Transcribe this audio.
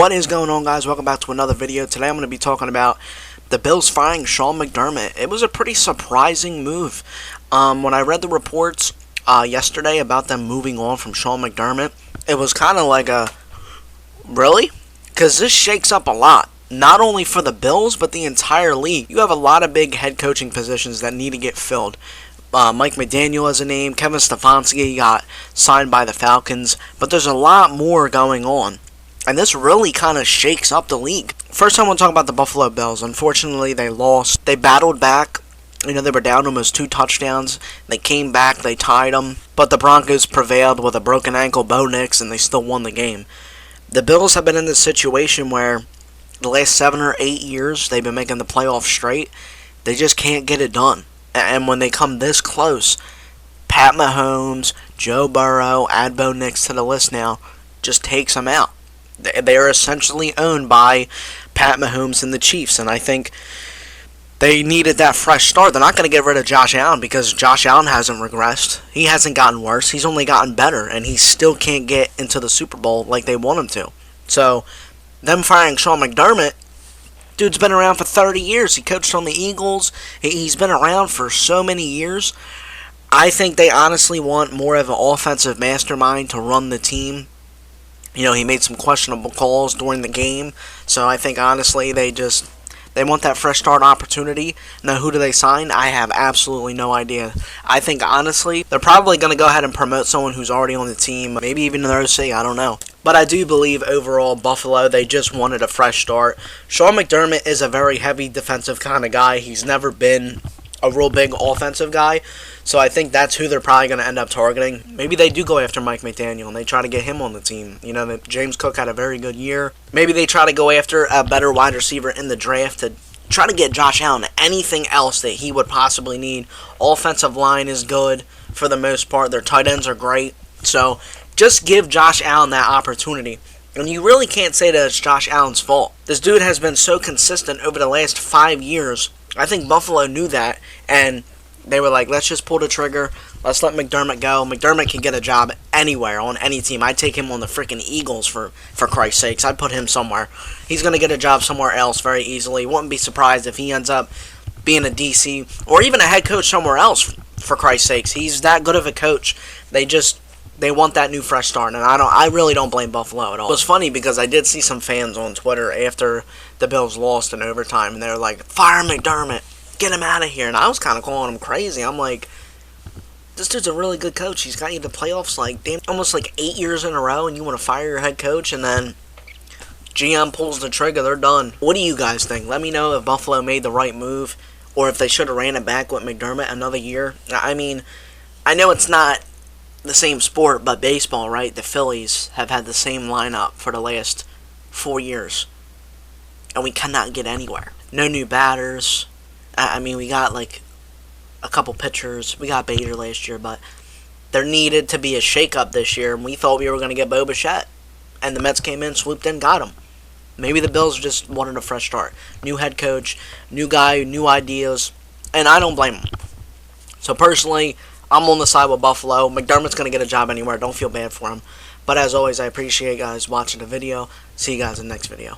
What is going on, guys? Welcome back to another video. Today I'm going to be talking about the Bills firing Sean McDermott. It was a pretty surprising move. When I read the reports yesterday about them moving on from Sean McDermott, it was kind of like a, really? Because this shakes up a lot. Not only for the Bills, but the entire league. You have a lot of big head coaching positions that need to get filled. Mike McDermott has a name. Kevin Stefanski got signed by the Falcons. But there's a lot more going on. And this really kind of shakes up the league. First, I want to talk about the Buffalo Bills. Unfortunately, they lost. They battled back. You know, they were down almost 2 touchdowns. They came back. They tied them. But the Broncos prevailed with a broken ankle, Bo Nix, and they still won the game. The Bills have been in this situation where the last 7 or 8 years, they've been making the playoffs straight. They just can't get it done. And when they come this close, Pat Mahomes, Joe Burrow, add Bo Nix to the list now, just takes them out. They are essentially owned by Pat Mahomes and the Chiefs, and I think they needed that fresh start. They're not going to get rid of Josh Allen because Josh Allen hasn't regressed. He hasn't gotten worse. He's only gotten better, and he still can't get into the Super Bowl like they want him to. So, them firing Sean McDermott, dude's been around for 30 years. He coached on the Eagles. He's been around for so many years. I think they honestly want more of an offensive mastermind to run the team. You know, he made some questionable calls during the game, so I think, honestly, they want that fresh start opportunity. Now, who do they sign? I have absolutely no idea. I think, honestly, they're probably going to go ahead and promote someone who's already on the team, maybe even their OC, I don't know. But I do believe, overall, Buffalo, they just wanted a fresh start. Sean McDermott is a very heavy defensive kind of guy. He's never been a real big offensive guy, so I think that's who they're probably going to end up targeting. Maybe they do go after Mike McDermott and they try to get him on the team. You know, James Cook had a very good year. Maybe they try to go after a better wide receiver in the draft to try to get Josh Allen anything else that he would possibly need. Offensive line is good for the most part. Their tight ends are great. So just give Josh Allen that opportunity. And you really can't say that it's Josh Allen's fault. This dude has been so consistent over the last 5 years. I think Buffalo knew that, and they were like, let's just pull the trigger. Let's let McDermott go. McDermott can get a job anywhere, on any team. I'd take him on the freaking Eagles, for Christ's sakes. I'd put him somewhere. He's going to get a job somewhere else very easily. Wouldn't be surprised if he ends up being a DC or even a head coach somewhere else, for Christ's sakes. He's that good of a coach. They want that new fresh start, and I really don't blame Buffalo at all. It was funny because I did see some fans on Twitter after the Bills lost in overtime, and they were like, fire McDermott, get him out of here. And I was kind of calling him crazy. I'm like, this dude's a really good coach. He's got you to playoffs almost 8 years in a row, and you want to fire your head coach, and then GM pulls the trigger, they're done. What do you guys think? Let me know if Buffalo made the right move, or if they should have ran it back with McDermott another year. I mean, I know it's not the same sport, but baseball, right? The Phillies have had the same lineup for the last 4 years, and we cannot get anywhere. No new batters. I mean, we got a couple pitchers. We got Bader last year, but there needed to be a shakeup this year, and we thought we were going to get Bo Bichette, and the Mets came in, swooped in, got him. Maybe the Bills just wanted a fresh start. New head coach, new guy, new ideas, and I don't blame him. So personally, I'm on the side with Buffalo. McDermott's going to get a job anywhere. Don't feel bad for him. But as always, I appreciate you guys watching the video. See you guys in the next video.